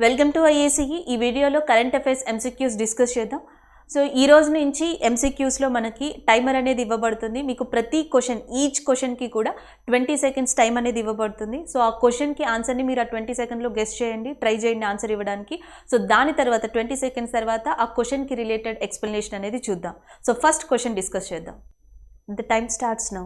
Welcome to IACE. ఈ వీడియోలో current affairs MCQs discuss చేద్దాం. సో ఈ రోజు నుంచి ఎంసీక్యూస్లో మనకి టైమర్ అనేది ఇవ్వబడుతుంది. మీకు ప్రతి క్వశ్చన్ ఈచ్ క్వశ్చన్కి కూడా 20 సెకండ్స్ టైం అనేది ఇవ్వబడుతుంది. సో ఆ క్వశ్చన్కి ఆన్సర్ని మీరు ఆ 20 సెకండ్లో గెస్ చేయండి, ట్రై చేయండి ఆన్సర్ ఇవ్వడానికి. సో దాని తర్వాత 20 సెకండ్స్ తర్వాత ఆ క్వశ్చన్కి రిలేటెడ్ ఎక్స్ప్లెనేషన్ అనేది చూద్దాం. సో ఫస్ట్ క్వశ్చన్ డిస్కస్ చేద్దాం. The time starts now.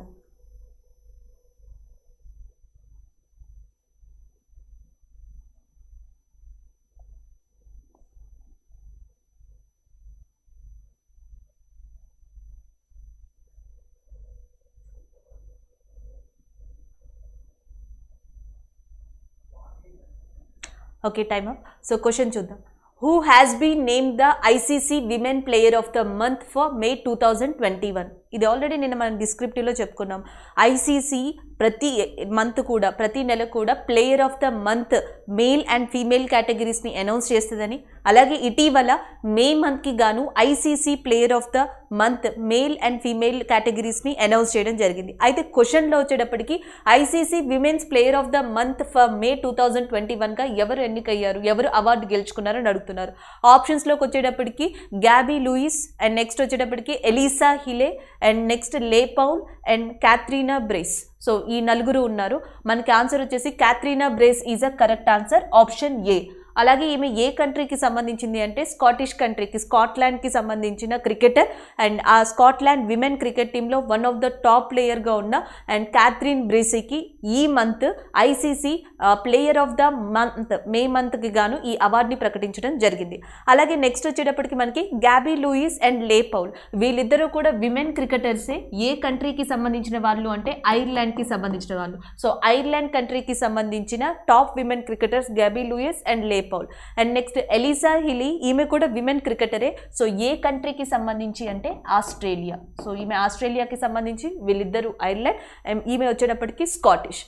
Okay, time up. So question చూద్దాం. Who has been named the ICC women player of the month for May 2021? ఇది ఆల్రెడీ నిన్న మనం డిస్క్రిప్టివ్లో చెప్పుకున్నాం. ఐసీసీ ప్రతి మంత్ కూడా, ప్రతి నెల కూడా player of the month male and female కేటగిరీస్ని అనౌన్స్ చేస్తుందని, అలాగే ఇటీవల మే మంత్కి గాను ICC player of the month male and female కేటగిరీస్ని అనౌన్స్ చేయడం జరిగింది. అయితే క్వశ్చన్లో వచ్చేటప్పటికి ICC women's player of the month for May 2021గా ఎవరు ఎన్నికయ్యారు, ఎవరు అవార్డు గెలుచుకున్నారని అడుగుతున్నారు. ఆప్షన్స్లోకి వచ్చేటప్పటికి గ్యాబీ లూయిస్, అండ్ నెక్స్ట్ వచ్చేటప్పటికి Alyssa Healy, and next Leah Paul, and Kathryn Bryce. So ఈ నలుగురు ఉన్నారు. మనకి ఆన్సర్ వచ్చేసి Catherine brace is a correct answer, option ఏ. అలాగే ఈమె ఏ కంట్రీకి సంబంధించింది అంటే స్కాటిష్ కంట్రీకి, స్కాట్లాండ్కి సంబంధించిన క్రికెటర్, అండ్ ఆ స్కాట్లాండ్ విమెన్ క్రికెట్ టీంలో వన్ ఆఫ్ ద టాప్ ప్లేయర్గా ఉన్న అండ్ క్యాథరీన్ బ్రేసీకి ఈ month ICC player of the month May మంత్కి గాను ఈ అవార్డుని ప్రకటించడం జరిగింది. అలాగే నెక్స్ట్ వచ్చేటప్పటికి మనకి గ్యాబీ లూయిస్ అండ్ లే పౌల్, వీళ్ళిద్దరూ కూడా విమెన్ క్రికెటర్సే. ఏ కంట్రీకి సంబంధించిన వాళ్ళు అంటే ఐర్లాండ్కి సంబంధించిన వాళ్ళు. సో ఐర్లాండ్ కంట్రీకి సంబంధించిన top women cricketers Gaby Lewis and Leah Paul. And next Alyssa Healy, ఈమె కూడా విమెన్ క్రికెటరే. సో ఏ కంట్రీకి సంబంధించి అంటే ఆస్ట్రేలియా. సో ఈమె ఆస్ట్రేలియాకి సంబంధించి, వీళ్ళిద్దరూ ఐర్లాండ్, ఈమె వచ్చేటప్పటికి స్కాటిష్.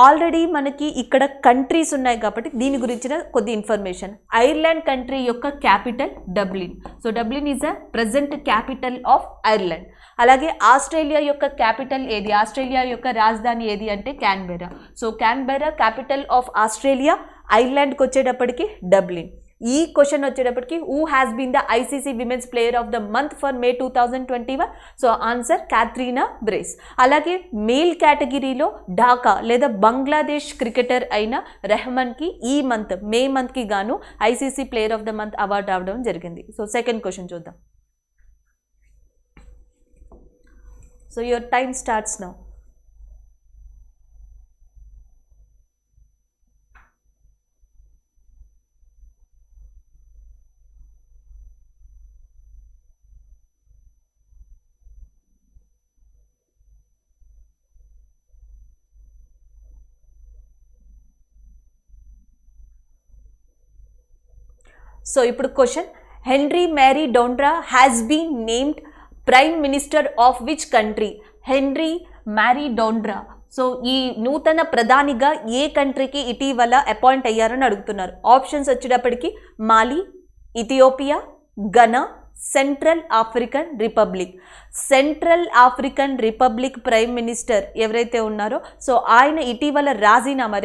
ఆల్రెడీ మనకి ఇక్కడ కంట్రీస్ ఉన్నాయి కాబట్టి దీని గురించిన కొద్ది ఇన్ఫర్మేషన్. ఐర్లాండ్ కంట్రీ యొక్క capital Dublin. So Dublin is a present capital of Ireland. అలాగే ఆస్ట్రేలియా యొక్క క్యాపిటల్ ఏది, ఆస్ట్రేలియా యొక్క రాజధాని ఏది అంటే Canberra. So Canberra capital of Australia. ఐర్లాండ్కి వచ్చేటప్పటికి డబ్లిన్. ఈ క్వశ్చన్ వచ్చేటప్పటికి who has been the ICC women's player of the month for May 2021? So answer Kathryn Bryce. అలాగే మేల్ కేటగిరీలో ఢాకా లేదా బంగ్లాదేశ్ క్రికెటర్ అయిన రెహమాన్కి ఈ మంత్ మే మంత్కి గాను ICC player of the month award రావడం జరిగింది. సో సెకండ్ క్వశ్చన్ చూద్దాం. So your time starts now. So ఇప్పుడు question, Henri Marie Dondra has been named prime minister of which country? Henri Marie Dondra so ఈ నూతన ప్రధానిగా ఏ కంట్రీకి ఇటీవల appoint అయ్యారని అడుగుతున్నారు. ఆప్షన్స్ వచ్చేటప్పటికి Mali, Ethiopia, Ghana, Central African Republic. Central African Republic prime minister ఎవరైతే ఉన్నారో సో ఆయన ఇటీవల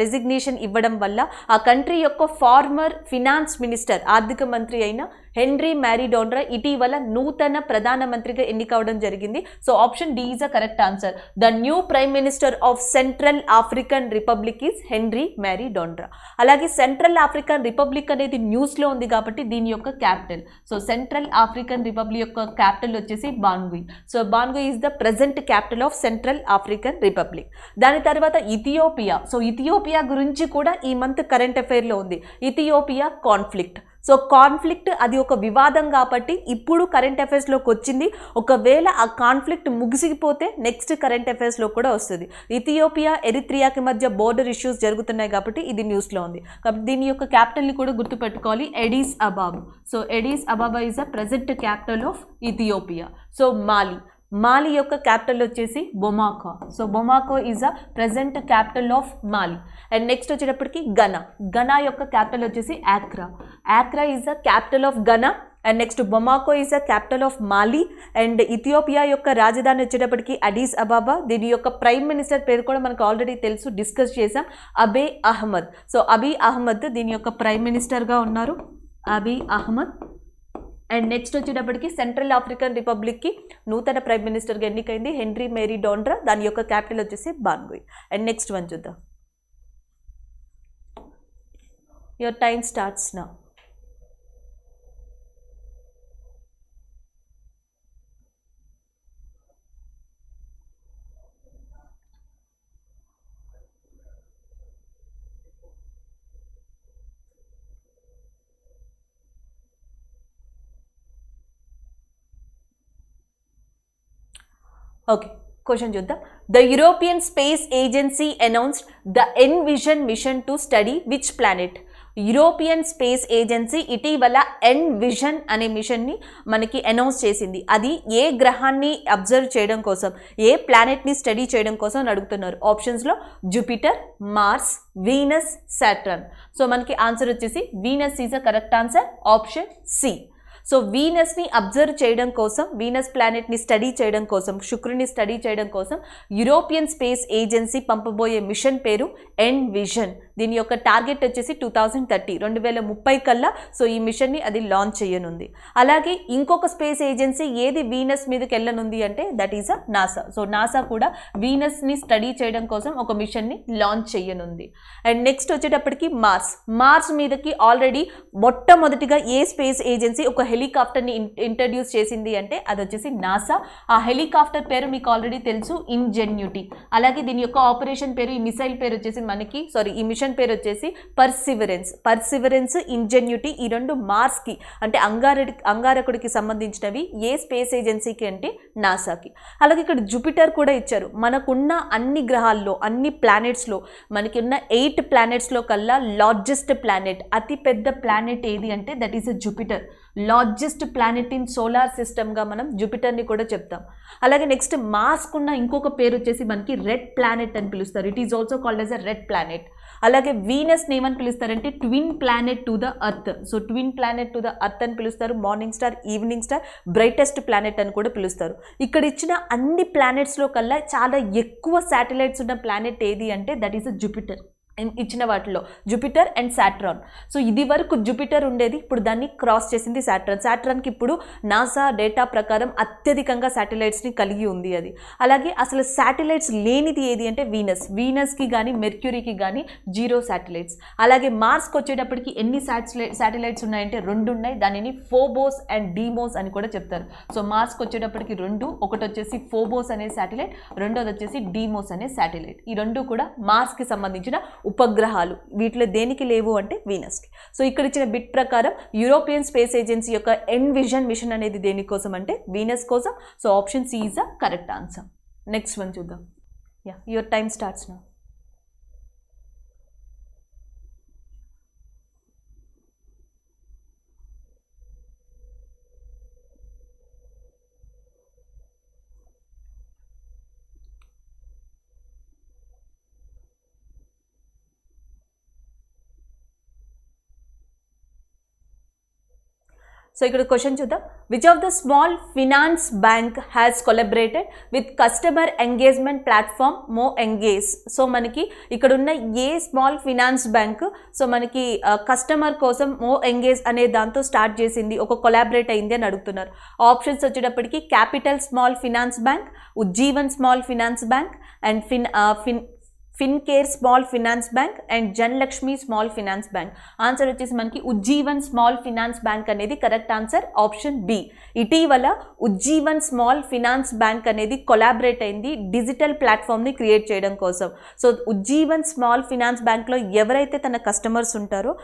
రెసిగ్నేషన్ ఇవ్వడం వల్ల ఆ కంట్రీ యొక్క ఫార్మర్ ఫినాన్స్ మినిస్టర్, ఆర్థిక మంత్రి అయిన హెన్రీ మ్యారీ డోండ్రా ఇటీవల నూతన ప్రధానమంత్రిగా ఎన్నికవడం జరిగింది. So option D is a correct answer. The new prime minister of Central African Republic is Henri Marie Dondra. అలాగే సెంట్రల్ ఆఫ్రికన్ రిపబ్లిక్ అనేది న్యూస్లో ఉంది కాబట్టి దీని యొక్క capital, so Central African Republic యొక్క క్యాపిటల్ వచ్చేసి Bangui. So Bangui is the present capital of Central African Republic. దాని తర్వాత ఇథియోపియా. సో ఇథియోపియా గురించి కూడా ఈ మంత్ కరెంట్ అఫైర్లో ఉంది. Ethiopia conflict. సో కాన్ఫ్లిక్ట్ అది ఒక వివాదం కాబట్టి ఇప్పుడు కరెంట్ అఫైర్స్లోకి వచ్చింది. ఒకవేళ ఆ కాన్ఫ్లిక్ట్ ముగిసిపోతే నెక్స్ట్ కరెంట్ అఫైర్స్లో కూడా వస్తుంది. ఇథియోపియా ఎరిత్రియాకి మధ్య బోర్డర్ ఇష్యూస్ జరుగుతున్నాయి కాబట్టి ఇది న్యూస్లో ఉంది. కాబట్టి దీని యొక్క క్యాపిటల్ని కూడా గుర్తుపెట్టుకోవాలి, Addis Ababa. So Addis Ababa is a present capital of Ethiopia. So Mali, Mali యొక్క క్యాపిటల్ వచ్చేసి Bamako. So Bamako is a present capital of Mali. And next వచ్చేటప్పటికి ఘనా. ఘనా యొక్క క్యాపిటల్ వచ్చేసి Accra. Accra is the capital of Ghana. And next Bamako is the capital of Mali. And Ethiopia యొక్క రాజధాని వచ్చేటప్పటికి అడీస్ అబాబా. దీని యొక్క prime minister పేరు కూడా మనకు ఆల్రెడీ తెలుసు, డిస్కస్ చేసాం, అబే అహ్మద్. సో అబీ అహ్మద్ దీని యొక్క ప్రైమ్ మినిస్టర్గా ఉన్నారు, అబీ అహ్మద్. అండ్ నెక్స్ట్ వచ్చేటప్పటికి సెంట్రల్ ఆఫ్రికన్ రిపబ్లిక్కి నూతన ప్రైమ్ మినిస్టర్గా ఎన్నికైంది హెన్రీ మేరీ డోండ్రా. దాని యొక్క క్యాపిటల్ వచ్చేసి బాన్గుయ్. అండ్ నెక్స్ట్ వన్ చూద్దాం. Your time starts now. Okay, question చూద్దాం. The European space Agency announced the EnVision mission to study which planet. European space Agency ఇటీవల EnVision అనే మిషన్ని మనకి అనౌన్స్ చేసింది. అది ఏ గ్రహాన్ని అబ్జర్వ్ చేయడం కోసం, ఏ ప్లానెట్ని స్టడీ చేయడం కోసం అని అడుగుతున్నారు. ఆప్షన్స్లో Jupiter, Mars, Venus, Saturn. So మనకి ఆన్సర్ వచ్చేసి Venus is a correct answer, option C. So వీనస్ని అబ్జర్వ్ చేయడం కోసం, వీనస్ ప్లానెట్ని స్టడీ చేయడం కోసం, శుక్రుని స్టడీ చేయడం కోసం యూరోపియన్ స్పేస్ ఏజెన్సీ పంపబోయే మిషన్ పేరు ఎన్విజన్. దీని యొక్క టార్గెట్ వచ్చేసి 2030 2030 కల్లా సో ఈ మిషన్ని అది లాంచ్ చేయనుంది. అలాగే ఇంకొక స్పేస్ ఏజెన్సీ ఏది వీనస్ మీదకి వెళ్ళనుంది అంటే that is a NASA. So NASA కూడా వీనస్ని స్టడీ చేయడం కోసం ఒక మిషన్ని లాంచ్ చేయనుంది. అండ్ నెక్స్ట్ వచ్చేటప్పటికి మార్స్ మీదకి ఆల్రెడీ మొట్టమొదటిగా ఏ స్పేస్ ఏజెన్సీ ఒక హెలికాప్టర్ని ఇంట్రడ్యూస్ చేసింది అంటే అది వచ్చేసి నాసా. ఆ హెలికాప్టర్ పేరు మీకు ఆల్రెడీ తెలుసు, ఇంజెన్యూటీ. అలాగే దీని యొక్క ఆపరేషన్ పేరు, ఈ మిసైల్ పేరు వచ్చేసి ఈ మిషన్ పేరు వచ్చేసి పర్సివరెన్స్, ఇంజెన్యూటీ. ఈ రెండు మార్స్కి అంటే అంగారకుడికి సంబంధించినవి. ఏ స్పేస్ ఏజెన్సీకి అంటే నాసాకి. అలాగే ఇక్కడ జూపిటర్ కూడా ఇచ్చారు. మనకున్న అన్ని గ్రహాల్లో, అన్ని ప్లానెట్స్లో, మనకి ఉన్న 8 ప్లానెట్స్లో కల్లా లార్జెస్ట్ ప్లానెట్, అతి పెద్ద ప్లానెట్ ఏది అంటే that is Jupiter. Largest planet in solar సిస్టమ్గా మనం జూపిటర్ని కూడా చెప్తాం. అలాగే నెక్స్ట్ మార్స్కున్న ఇంకొక పేరు వచ్చేసి మనకి రెడ్ ప్లానెట్ అని పిలుస్తారు. It is also called as a red planet. అలాగే వీనస్ని ఏమని పిలుస్తారంటే twin planet to the earth. So twin planet to the earth అని పిలుస్తారు. Morning star, evening star, brightest planet అని కూడా పిలుస్తారు. ఇక్కడ ఇచ్చిన అన్ని ప్లానెట్స్లో కల్లా చాలా ఎక్కువ శాటిలైట్స్ ఉన్న ప్లానెట్ ఏది అంటే దట్ ఈస్ జూపిటర్. ఇచ్చిన వాటిలో జూపిటర్ అండ్ సాటర్న్. సో ఇది వరకు జూపిటర్ ఉండేది, ఇప్పుడు దాన్ని క్రాస్ చేసింది సాటర్న్. సాటర్న్కి ఇప్పుడు నాసా డేటా ప్రకారం అత్యధికంగా శాటిలైట్స్ని కలిగి ఉంది అది. అలాగే అసలు శాటిలైట్స్ లేనిది ఏది అంటే వీనస్కి కానీ మెర్క్యూరీకి కానీ 0 శాటిలైట్స్. అలాగే మార్స్కి వచ్చేటప్పటికి ఎన్ని శాటిలైట్స్ ఉన్నాయంటే 2 ఉన్నాయి. దానిని ఫోబోస్ అండ్ డీమోస్ అని కూడా చెప్తారు. సో మార్స్కి వచ్చేటప్పటికి 2, ఒకటి వచ్చేసి ఫోబోస్ అనే శాటిలైట్, రెండోది వచ్చేసి డీమోస్ అనే శాటిలైట్. ఈ 2 కూడా మార్స్కి సంబంధించిన ఉపగ్రహాలు. వీటిలో దేనికి లేవు అంటే వీనస్కి. సో ఇక్కడ ఇచ్చిన బిట్ ప్రకారం యూరోపియన్ స్పేస్ ఏజెన్సీ యొక్క ఎన్విజన్ మిషన్ అనేది దేనికోసం అంటే వీనస్ కోసం. So option C is the correct answer. Next one చూద్దాం. Your time starts now. So ఇక్కడ క్వశ్చన్ చూద్దాం. Which of the small finance bank has collaborated with customer engagement platform MoEngage. So మనకి ఇక్కడ ఉన్న ఏ small finance bank so మనకి customer కోసం మో ఎంగేజ్ అనే దాంతో స్టార్ట్ చేసింది, ఒక కొలాబరేట్ అయింది అని అడుగుతున్నారు. ఆప్షన్స్ వచ్చేటప్పటికి capital small finance bank, Ujjivan small finance bank, and Fincare small finance bank, and Janalakshmi small finance bank. Answer వచ్చేసి మనకి ఉజ్జీవన్ స్మాల్ ఫినాన్స్ బ్యాంక్ అనేది కరెక్ట్ ఆన్సర్, ఆప్షన్ బి. ఇటీవల ఉజ్జీవన్ స్మాల్ ఫినాన్స్ బ్యాంక్ అనేది కొలాబరేట్ అయింది డిజిటల్ ప్లాట్ఫామ్ని క్రియేట్ చేయడం కోసం. సో ఉజ్జీవన్ స్మాల్ ఫినాన్స్ బ్యాంక్లో ఎవరైతే తన కస్టమర్స్ ఉంటారో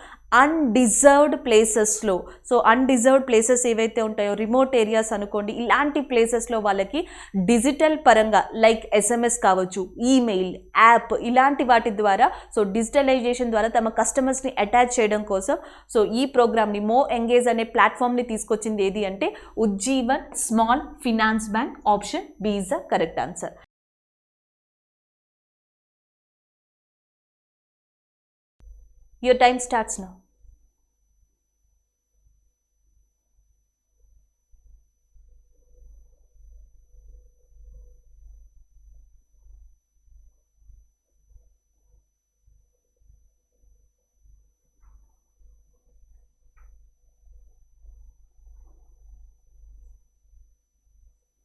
అన్డిజర్వ్డ్ ప్లేసెస్లో, సో అన్డిజర్వ్డ్ ప్లేసెస్ ఏవైతే ఉంటాయో రిమోట్ ఏరియాస్ అనుకోండి, ఇలాంటి ప్లేసెస్లో వాళ్ళకి డిజిటల్ పరంగా లైక్ ఎస్ఎంఎస్ కావచ్చు, ఈమెయిల్, యాప్, ఇలాంటి వాటి ద్వారా సో డిజిటలైజేషన్ ద్వారా తమ కస్టమర్స్ని అటాచ్ చేయడం కోసం సో ఈ ప్రోగ్రామ్ని మో ఎంగేజ్ అనే ప్లాట్ఫామ్ని తీసుకొచ్చింది ఏది అంటే Ujjivan small finance bank. Option B is the correct answer. Your time starts now.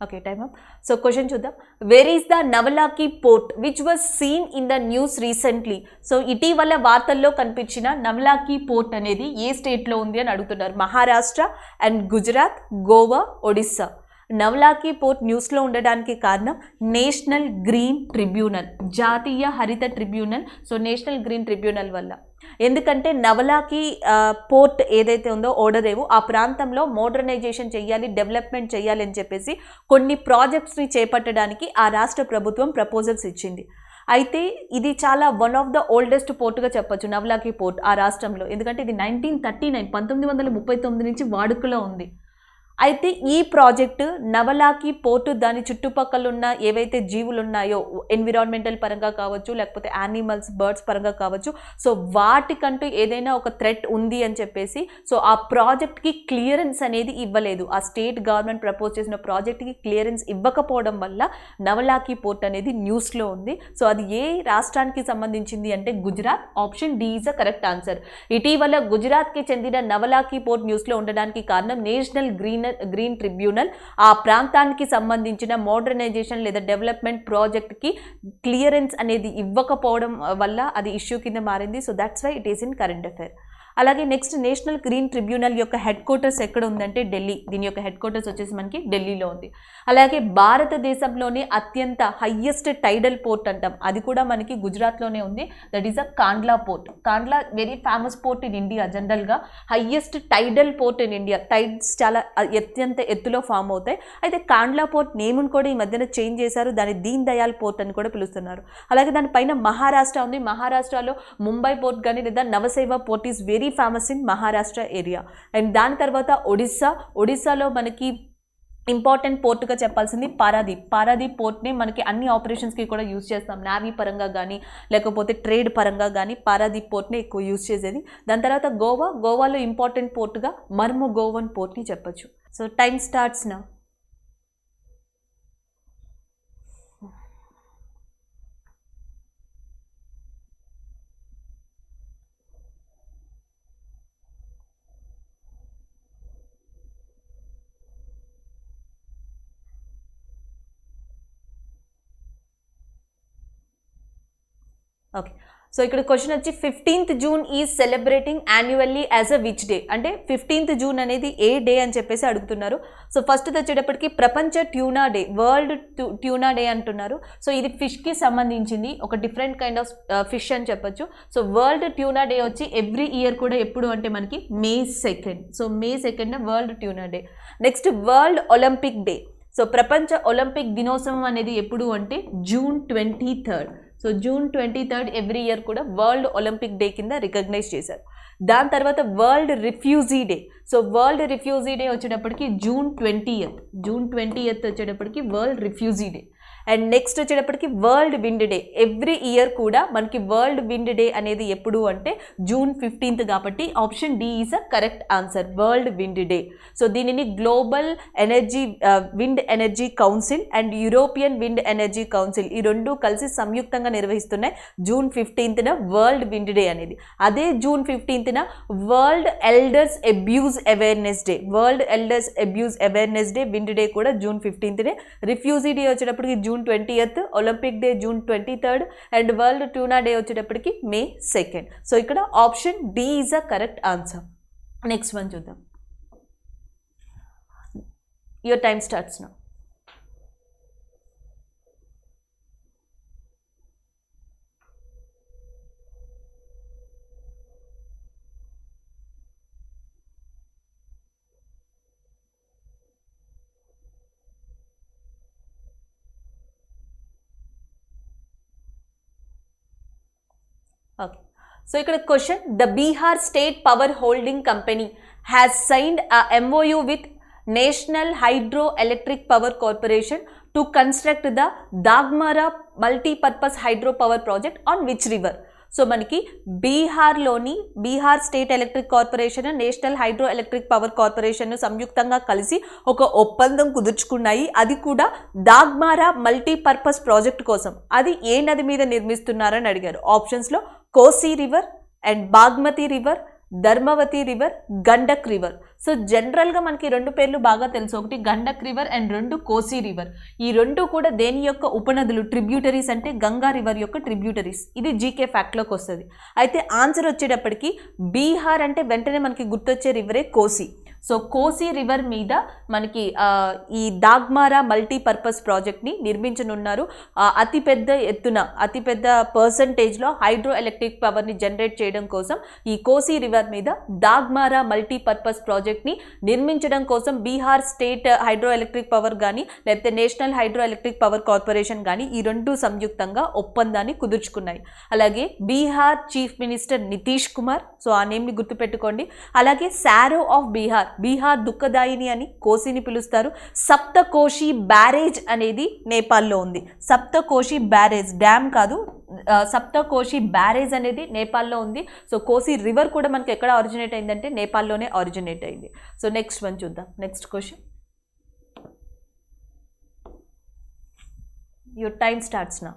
Okay, time up. So question చూద్దాం. Where is the Navlakhi port which was seen in the news recently? So ఇటీవల వార్తల్లో కనిపించిన నవలాకి port అనేది ఏ స్టేట్లో ఉంది అని అడుగుతున్నారు. Maharashtra and Gujarat, Goa, Odisha. నవలాకి port న్యూస్లో ఉండడానికి కారణం నేషనల్ గ్రీన్ ట్రిబ్యునల్, జాతీయ హరిత tribunal. So national green tribunal వల్ల. ఎందుకంటే నవలాకి పోర్ట్ ఏదైతే ఉందో ఓడరేవు, ఆ ప్రాంతంలో మోడర్నైజేషన్ చేయాలి, డెవలప్మెంట్ చేయాలి అని చెప్పేసి కొన్ని ప్రాజెక్ట్స్ని చేపట్టడానికి ఆ రాష్ట్ర ప్రభుత్వం ప్రపోజల్స్ ఇచ్చింది. అయితే ఇది చాలా వన్ ఆఫ్ ద ఓల్డెస్ట్ పోర్టుగా చెప్పొచ్చు నవలాకి పోర్ట్ ఆ రాష్ట్రంలో. ఎందుకంటే ఇది 1939 నుంచి వాడుకలో ఉంది. అయితే ఈ ప్రాజెక్టు నవలాకి పోర్టు దాని చుట్టుపక్కల ఉన్న ఏవైతే జీవులు ఉన్నాయో ఎన్విరాన్మెంటల్ పరంగా కావచ్చు, లేకపోతే యానిమల్స్, బర్డ్స్ పరంగా కావచ్చు, సో వాటికంటూ ఏదైనా ఒక థ్రెట్ ఉంది అని చెప్పేసి సో ఆ ప్రాజెక్ట్కి క్లియరెన్స్ అనేది ఇవ్వలేదు. ఆ స్టేట్ గవర్నమెంట్ ప్రపోజ్ చేసిన ప్రాజెక్ట్కి క్లియరెన్స్ ఇవ్వకపోవడం వల్ల నవలాకి పోర్ట్ అనేది న్యూస్లో ఉంది. సో అది ఏ రాష్ట్రానికి సంబంధించింది అంటే Gujarat. Option D is a correct answer. ఇటీవల గుజరాత్కి చెందిన నవలాకి పోర్ట్ న్యూస్లో ఉండడానికి కారణం నేషనల్ గ్రీన్ ట్రిబ్యునల్ ఆ ప్రాంతానికి సంబంధించిన మోడర్నైజేషన్ లేదా డెవలప్మెంట్ ప్రాజెక్ట్కి క్లియరెన్స్ అనేది ఇవ్వకపోవడం వల్ల అది ఇష్యూ కింద మారింది. So that's why it is in current affair. అలాగే నెక్స్ట్, నేషనల్ గ్రీన్ ట్రిబ్యునల్ యొక్క హెడ్ క్వార్టర్స్ ఎక్కడ ఉందంటే ఢిల్లీ. దీని యొక్క హెడ్ క్వార్టర్స్ వచ్చేసి మనకి ఢిల్లీలో ఉంది. అలాగే భారతదేశంలోనే అత్యంత హయ్యెస్ట్ టైడల్ పోర్ట్ అంటాం, అది కూడా మనకి గుజరాత్లోనే ఉంది. That is a Kandla port. Kandla very famous port in India. జనరల్గా highest tidal port in India. Tides చాలా అత్యంత ఎత్తులో ఫామ్ అవుతాయి. అయితే కాండ్లా పోర్ట్ నేమ్ను కూడా ఈ మధ్యన చేంజ్ చేశారు, దాన్ని దీన్ దయాల్ పోర్ట్ అని కూడా పిలుస్తున్నారు. అలాగే దానిపైన మహారాష్ట్ర ఉంది. మహారాష్ట్రలో ముంబై పోర్ట్ కానీ లేదా నవసేవ port is very famous in Maharashtra area. And దాని తర్వాత ఒడిస్సాలో మనకి ఇంపార్టెంట్ పోర్టుగా చెప్పాల్సింది పారాదీప్ పోర్ట్ని మనకి అన్ని ఆపరేషన్స్కి కూడా యూజ్ చేస్తాం. నావీ పరంగా కానీ లేకపోతే ట్రేడ్ పరంగా కానీ పారాదీప్ పోర్ట్ని ఎక్కువ యూజ్ చేసేది. దాని తర్వాత గోవాలో ఇంపార్టెంట్ పోర్టుగా మర్ముగోవన్ పోర్ట్ని చెప్పొచ్చు. So time starts now. Okay, so ఇక్కడ క్వశ్చన్ వచ్చి 15th June is celebrating annually as a which day అంటే 15th జూన్ అనేది ఏ డే అని చెప్పేసి అడుగుతున్నారు. సో ఫస్ట్ వచ్చేటప్పటికి ప్రపంచ tuna day, world tuna day అంటున్నారు. సో ఇది ఫిష్కి సంబంధించింది, ఒక డిఫరెంట్ కైండ్ ఆఫ్ ఫిష్ అని చెప్పొచ్చు. సో వరల్డ్ ట్యూనా డే వచ్చి ఎవ్రీ ఇయర్ కూడా ఎప్పుడు అంటే మనకి May 2nd. So May 2nd world tuna day. Next world Olympic day. So ప్రపంచ ఒలింపిక్ దినోత్సవం అనేది ఎప్పుడు అంటే June 23rd. So June 23rd every year కూడా వరల్డ్ ఒలింపిక్ డే కింద రికగ్నైజ్ చేశారు. దాని తర్వాత world refugee day. So world refugee day వచ్చేటప్పటికి June 20th వచ్చేటప్పటికి world refugee day. And next వచ్చేటప్పటికి world wind day. Every year కూడా మనకి వరల్డ్ విండ్ డే అనేది ఎప్పుడు అంటే June 15th కాబట్టి option D is a correct answer, world wind day. So దీనిని global wind energy council and European wind energy council ఈ రెండు కలిసి సంయుక్తంగా నిర్వహిస్తున్నాయి June 15th world wind day అనేది. అదే June 15th world elders abuse awareness day. World elders abuse awareness day wind day కూడా June 15th. Refugee day వచ్చేటప్పటికి June 20th, Olympic day June 23rd and world tuna day వచ్చేటప్పటికి May 2nd. So ఇక్కడ option D is a correct answer. Next one చూద్దాం. Your time starts now. Okay, so ఇక్కడ question, the Bihar state power holding company has signed a MOU with national hydro electric power corporation to construct the Dagmara multipurpose hydro power project on which river. So మనకి Bihar state electric corporation, national hydro electric power corporation సంయుక్తంగా కలిసి ఒక ఒప్పందం కుదుర్చుకున్నాయి. అది కూడా దాగ్మారా multipurpose project కోసం. అది ఏ నది మీద నిర్మిస్తున్నారని అడిగారు. ఆప్షన్స్లో Kosi river and Bagmati river, Dharmavati river, Gandak river. So జనరల్గా మనకి రెండు పేర్లు బాగా తెలుసు, ఒకటి గండక్ రివర్ అండ్ రెండు కోసి రివర్. ఈ రెండు కూడా దేని యొక్క ఉపనదులు, ట్రిబ్యూటరీస్ అంటే గంగా రివర్ యొక్క ట్రిబ్యూటరీస్. ఇది జీకే ఫ్యాక్ట్లోకి వస్తుంది. అయితే ఆన్సర్ వచ్చేటప్పటికి బీహార్ అంటే వెంటనే మనకి గుర్తొచ్చే రివరే కోసి. సో కోసి రివర్ మీద మనకి ఈ దాగ్మారా మల్టీపర్పస్ ప్రాజెక్ట్ని నిర్మించనున్నారు. అతిపెద్ద ఎత్తున, అతిపెద్ద పర్సంటేజ్లో హైడ్రో ఎలక్ట్రిక్ పవర్ని జనరేట్ చేయడం కోసం ఈ కోసి రివర్ మీద దాగ్మారా మల్టీపర్పస్ ప్రాజెక్ట్ని నిర్మించడం కోసం Bihar state hydro electric power కానీ లేకపోతే national hydro electric power corporation కానీ ఈ రెండు సంయుక్తంగా ఒప్పందాన్ని కుదుర్చుకున్నాయి. అలాగే Bihar chief minister Nitish Kumar, so ఆ నేమ్ని గుర్తుపెట్టుకోండి. అలాగే శారో ఆఫ్ బీహార్, బీహార్ దుఃఖదాయిని అని కోసిని పిలుస్తారు. సప్తకోశి బ్యారేజ్ అనేది నేపాల్లో ఉంది. సప్తకోశి బ్యారేజ్, డ్యామ్ కాదు, సప్తకోశి బ్యారేజ్ అనేది నేపాల్లో ఉంది. సో కోసి రివర్ కూడా మనకి ఎక్కడ ఆరిజినేట్ అయిందంటే నేపాల్లోనే ఆరిజినేట్ అయింది. సో నెక్స్ట్ వన్ చూద్దాం. Next question. Your time starts now.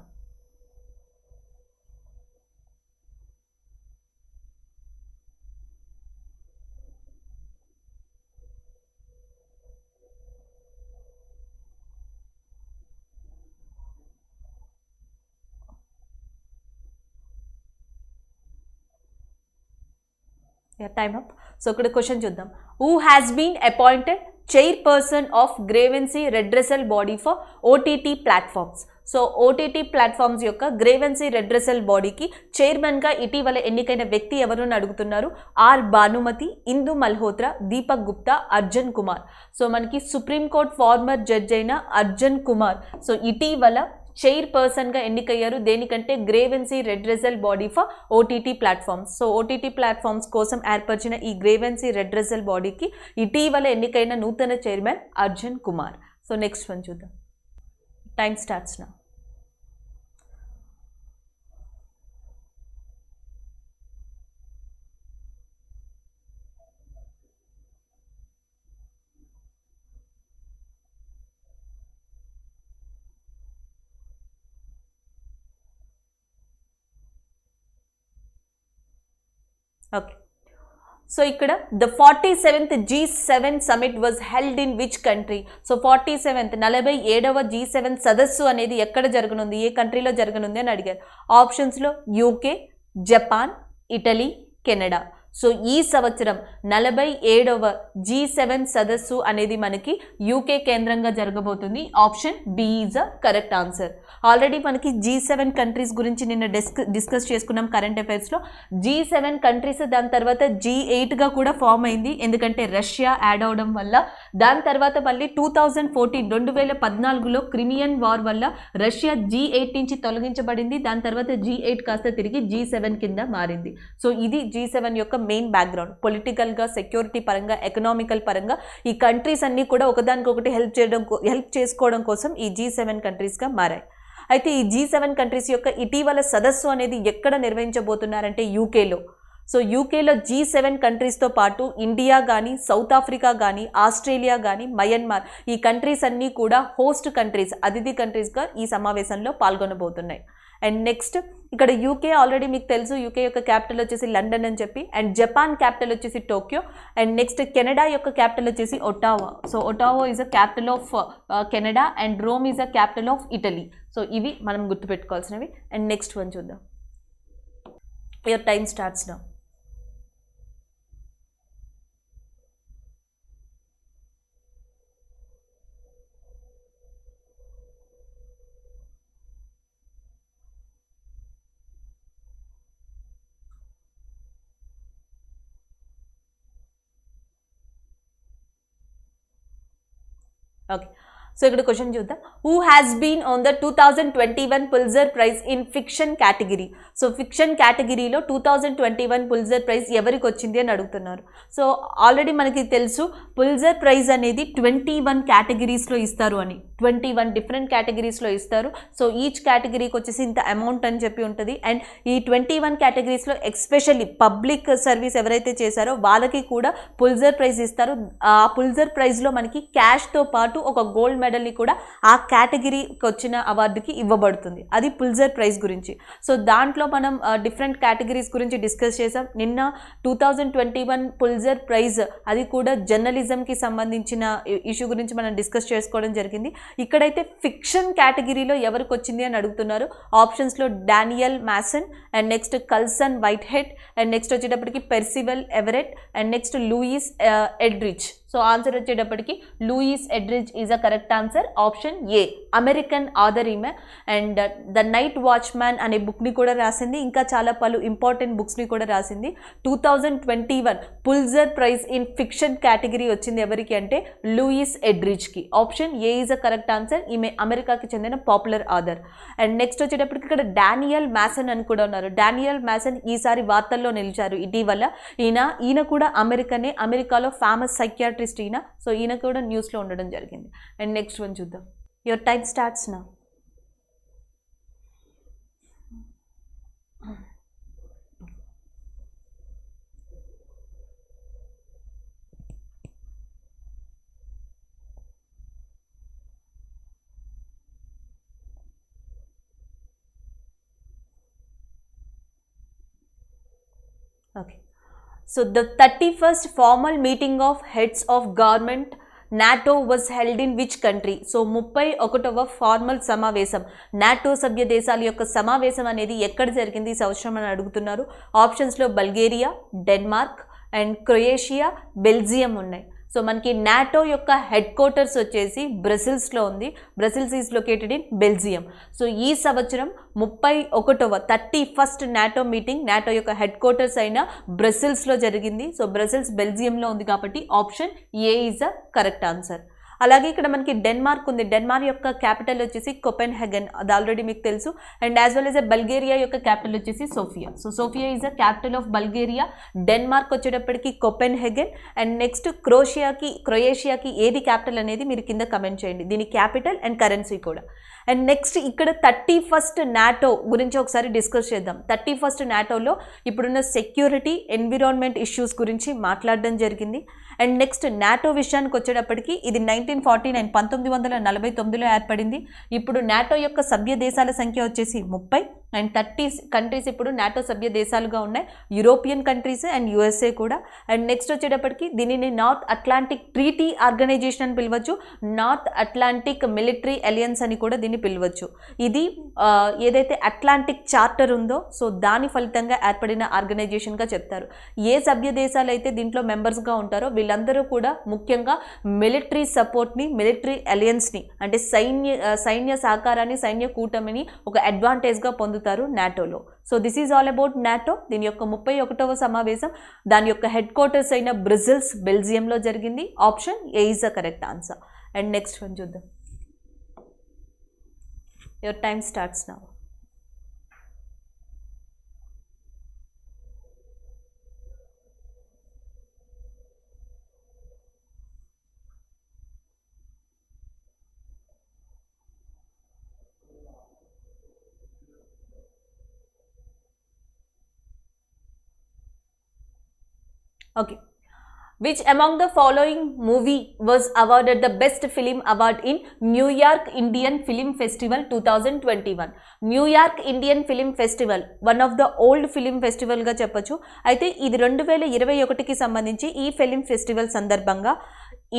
Time up. So ఇక్కడ క్వశ్చన్ చూద్దాం. Who has been appointed chairperson of grievance redressal body for OTT platforms. So OTT platforms యొక్క గ్రేవెన్సీ రెడ్రెసల్ బాడీకి చైర్మన్గా ఇటీవల ఎన్నికైన వ్యక్తి ఎవరు అని అడుగుతున్నారు. ఆర్ భానుమతి, ఇందు మల్హోత్రా, దీపక్ గుప్తా, అర్జున్ కుమార్. సో మనకి సుప్రీంకోర్టు ఫార్మర్ జడ్జ్ అయిన అర్జున్ కుమార్ సో ఇటీవల చైర్పర్సన్గా ఎన్నికయ్యారు. దేనికంటే grievance redressal body for OTT platforms. So OTT platforms కోసం ఏర్పరిచిన ఈ గ్రేవెన్సీ రెడ్రెసల్ బాడీకి ఇటీవల ఎన్నికైన నూతన chairman Arjun Kumar. So next one చూద్దాం. Time starts now. Okay. So ఇక్కడ the 47th G7 summit was held in which country. So 47th 47వ G7 సదస్సు అనేది ఎక్కడ జరగనుంది, ఏ కంట్రీలో జరగనుంది అని అడిగారు. ఆప్షన్స్లో UK, Japan, Italy, Canada. So ఈ సంవత్సరం 47వ G7 సదస్సు అనేది మనకి యూకే కేంద్రంగా జరగబోతుంది. Option B is a correct answer. Already మనకి G7 కంట్రీస్ గురించి నిన్న డిస్కస్ చేసుకున్నాం కరెంట్ అఫైర్స్లో. G7 కంట్రీస్ దాని తర్వాత G8గా కూడా ఫామ్ అయింది, ఎందుకంటే రష్యా యాడ్ అవడం వల్ల. దాని తర్వాత మళ్ళీ 2014లో క్రిమియన్ వార్ వల్ల రష్యా G8 నుంచి తొలగించబడింది. దాని తర్వాత G8 కాస్త తిరిగి G7 కింద మారింది. సో ఇది G7 యొక్క మెయిన్ బ్యాక్గ్రౌండ్. పొలిటికల్గా, సెక్యూరిటీ పరంగా, ఎకనామికల్ పరంగా ఈ కంట్రీస్ అన్నీ కూడా ఒకదానికొకటి హెల్ప్ చేసుకోవడం కోసం ఈ G7 కంట్రీస్గా మారాయి. అయితే ఈ G7 కంట్రీస్ యొక్క ఇటీవల సదస్సు అనేది ఎక్కడ నిర్వహించబోతున్నారంటే యూకేలో. సో యూకేలో G7 కంట్రీస్తో పాటు ఇండియా కానీ, సౌత్ ఆఫ్రికా కానీ, ఆస్ట్రేలియా కానీ, మయన్మార్ ఈ కంట్రీస్ అన్నీ కూడా హోస్ట్ కంట్రీస్, అతిథి కంట్రీస్గా ఈ సమావేశంలో పాల్గొనబోతున్నాయి. అండ్ నెక్స్ట్ ఇక్కడ యూకే ఆల్రెడీ మీకు తెలుసు, యూకే యొక్క క్యాపిటల్ వచ్చేసి లండన్ అని చెప్పి. అండ్ జపాన్ క్యాపిటల్ వచ్చేసి టోక్యో. అండ్ నెక్స్ట్ కెనడా యొక్క క్యాపిటల్ వచ్చేసి ఒటావా. So ఒటావా is a capital of Canada and Rome is a capital of Italy. So ఇవి మనం గుర్తుపెట్టుకోవాల్సినవి. అండ్ నెక్స్ట్ వన్ చూద్దాం. Your time starts now. Okay. So ఇక్కడ question చూద్దాం. Who has been on the 2021 Pulitzer prize in fiction category. So fiction కేటగిరీలో 2021 Pulitzer praise ఎవరికి వచ్చింది అని అడుగుతున్నారు. సో ఆల్రెడీ మనకి తెలుసు పుల్జర్ ప్రైజ్ అనేది 21 కేటగిరీస్లో ఇస్తారు అని. 21 డిఫరెంట్ కేటగిరీస్లో ఇస్తారు. సో ఈచ్ కేటగిరీకి వచ్చేసి ఇంత అమౌంట్ అని చెప్పి ఉంటుంది. అండ్ ఈ 21 కేటగిరీస్లో ఎస్పెషల్లీ పబ్లిక్ సర్వీస్ ఎవరైతే చేశారో వాళ్ళకి కూడా పుల్జర్ ప్రైజ్ ఇస్తారు. ఆ పుల్జర్ ప్రైజ్లో మనకి క్యాష్తో పాటు ఒక గోల్డ్ మెడల్ని కూడా ఆ కేటగిరీకి వచ్చిన అవార్డుకి ఇవ్వబడుతుంది. అది పుల్జర్ ప్రైజ్ గురించి. సో దాంట్లో మనం డిఫరెంట్ కేటగిరీస్ గురించి డిస్కస్ చేసాం. నిన్న 2021 పుల్జర్ ప్రైజ్ అది కూడా జర్నలిజంకి సంబంధించిన ఇష్యూ గురించి మనం డిస్కస్ చేసుకోవడం జరిగింది. ఇక్కడైతే ఫిక్షన్ కేటగిరీలో ఎవరికి వచ్చింది అని అడుగుతున్నారు. ఆప్షన్స్లో Daniel Mason and next Colson Whitehead and next వచ్చేటప్పటికి Percival Everett and next Louise Erdrich. So answer వచ్చేటప్పటికి Louise Erdrich is a correct answer. Option A. American author ఈమె అండ్ ద నైట్ వాచ్మ్యాన్ అనే బుక్ని కూడా రాసింది. ఇంకా చాలా పలు ఇంపార్టెంట్ బుక్స్ని కూడా రాసింది. 2021 Pulitzer prize in fiction category వచ్చింది ఎవరికి అంటే లూయిస్ ఎడ్రిచ్కి. Option A is a correct answer. ఈమె అమెరికాకి చెందిన పాపులర్ ఆథర్. అండ్ నెక్స్ట్ వచ్చేటప్పటికి ఇక్కడ డానియల్ మ్యాసన్ అని కూడా ఉన్నారు. డానియల్ మ్యాసన్ ఈసారి వార్తల్లో నిలిచారు ఇటీవల. ఈయన కూడా అమెరికనే, అమెరికాలో ఫేమస్ సైకియాట్రిస్ట్ ఈయన. సో ఈయన కూడా న్యూస్లో ఉండడం జరిగింది. అండ్ నెక్స్ట్ వన్ చూద్దాం. Your time starts now. Okay. So the 31st formal meeting of heads of government NATO was held in which country? So 31వ ఫార్మల్ సమావేశం నాటో సభ్య దేశాల యొక్క సమావేశం అనేది ఎక్కడ జరిగింది ఈ సంవత్సరం అని అడుగుతున్నారు. ఆప్షన్స్లో Bulgaria, Denmark and Croatia, Belgium ఉన్నాయి. సో మనకి నాటో యొక్క హెడ్ క్వార్టర్స్ వచ్చేసి బ్రసిల్స్లో ఉంది. Brussels is located in Belgium. So ఈ సంవత్సరం 31వ నాటో మీటింగ్ నాటో యొక్క హెడ్ క్వార్టర్స్ అయిన బ్రసిల్స్లో జరిగింది. సో బ్రసిల్స్ బెల్జియంలో ఉంది కాబట్టి option A is a correct answer. అలాగే ఇక్కడ మనకి డెన్మార్క్ ఉంది. డెన్మార్క్ యొక్క క్యాపిటల్ వచ్చేసి కోపెన్హెగన్, అది ఆల్రెడీ మీకు తెలుసు. And as well as Bulgaria యొక్క క్యాపిటల్ వచ్చేసి Sofia. So Sofia is a capital of Bulgaria. Denmark వచ్చేటప్పటికి కోపెన్హెగన్. అండ్ నెక్స్ట్ క్రొయేషియాకి ఏది క్యాపిటల్ అనేది మీరు కింద కమెంట్ చేయండి, దీని క్యాపిటల్ అండ్ కరెన్సీ కూడా. అండ్ నెక్స్ట్ ఇక్కడ 31st నాటో గురించి ఒకసారి డిస్కస్ చేద్దాం. 31st నాటోలో ఇప్పుడున్న సెక్యూరిటీ, ఎన్విరాన్మెంట్ ఇష్యూస్ గురించి మాట్లాడడం జరిగింది. అండ్ నెక్స్ట్ నాటో విషయానికి వచ్చేటప్పటికి ఇది 1949 1949లో ఏర్పడింది. ఇప్పుడు నాటో యొక్క సభ్య దేశాల సంఖ్య వచ్చేసి 30 అండ్ 30 కంట్రీస్ ఇప్పుడు నాటో సభ్య దేశాలుగా ఉన్నాయి. యూరోపియన్ కంట్రీస్ అండ్ యుఎస్ఏ కూడా. అండ్ నెక్స్ట్ వచ్చేటప్పటికి దీనిని నార్త్ అట్లాంటిక్ ట్రీటీ ఆర్గనైజేషన్ అని పిలవచ్చు, నార్త్ అట్లాంటిక్ మిలిటరీ అలయన్స్ అని కూడా దీన్ని పిలవచ్చు. ఇది ఏదైతే అట్లాంటిక్ చార్టర్ ఉందో సో దాని ఫలితంగా ఏర్పడిన ఆర్గనైజేషన్గా చెప్తారు. ఏ సభ్య దేశాలు అయితే దీంట్లో మెంబర్స్గా ఉంటారో వీళ్ళందరూ కూడా ముఖ్యంగా మిలిటరీ సపోర్ట్ని, మిలిటరీ అలయన్స్ని అంటే సైన్య సహకారాన్ని, సైన్య కూటమిని ఒక అడ్వాంటేజ్గా పొందుతారు నాటోలో. So this is all about NATO. దీని యొక్క 31వ సమావేశం దాని యొక్క హెడ్ క్వార్టర్స్ అయిన బ్రజిల్స్ బెల్జియంలో జరిగింది. Option A is the correct answer. And next one చూద్దాం. Your time starts now. Okay. Which among the following movie was awarded the Best Film Award in New York Indian Film Festival 2021? New York Indian Film Festival one of the old film festival గా చెప్పొచ్చు. అయితే ఇది 2021కి సంబంధించి ఈ film festival సందర్భంగా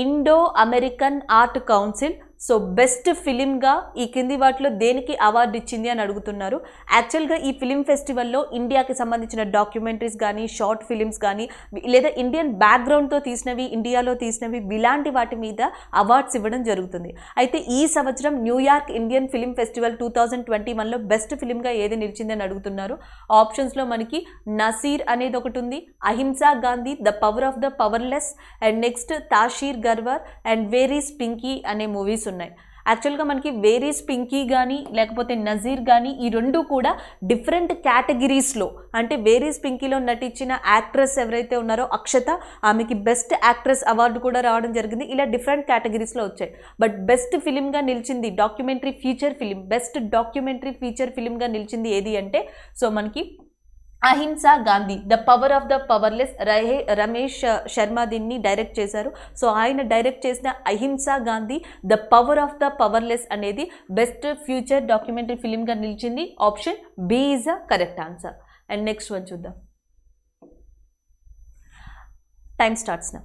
Indo American art council so best ఫిలింగా ఈ కింది వాటిలో దేనికి అవార్డు ఇచ్చింది అని అడుగుతున్నారు. యాక్చువల్గా ఈ ఫిలిం ఫెస్టివల్లో ఇండియాకి సంబంధించిన డాక్యుమెంటరీస్ కానీ, షార్ట్ ఫిలిమ్స్ కానీ, లేదా ఇండియన్ బ్యాక్గ్రౌండ్తో తీసినవి, ఇండియాలో తీసినవి ఇలాంటి వాటి మీద అవార్డ్స్ ఇవ్వడం జరుగుతుంది. అయితే ఈ సంవత్సరం న్యూయార్క్ ఇండియన్ ఫిలిం ఫెస్టివల్ 2021లో బెస్ట్ ఫిలింగా ఏది నిలిచింది అని అడుగుతున్నారు. ఆప్షన్స్లో మనకి నసీర్ అనేది ఒకటి ఉంది, Ahimsa Gandhi, the power of the powerless and next Tasher Ghar and where's Pinky అనే మూవీస్ ఉన్నాయి. యాక్చువల్గా మనకి వేరీస్ పింకీ కానీ లేకపోతే నజీర్ కానీ ఈ రెండు కూడా డిఫరెంట్ కేటగిరీస్లో అంటే వేరీస్ పింకీలో నటించిన యాక్ట్రెస్ ఎవరైతే ఉన్నారో అక్షత, ఆమెకి బెస్ట్ యాక్ట్రెస్ అవార్డు కూడా రావడం జరిగింది. ఇలా డిఫరెంట్ కేటగిరీస్లో వచ్చాయి. బట్ బెస్ట్ ఫిలింగా నిలిచింది documentary feature film, best documentary feature ఫిలింగా నిలిచింది ఏది అంటే సో మనకి Ahimsa Gandhi the power of the powerless. Ramesh Sharma దీన్ని డైరెక్ట్ చేశారు. సో ఆయన డైరెక్ట్ చేసిన Ahimsa Gandhi the power of the powerless అనేది బెస్ట్ ఫ్యూచర్ డాక్యుమెంటరీ ఫిలింగా నిలిచింది. Option B is a correct answer. And next one చూద్దాం. టైమ్ స్టార్ట్స్ నా.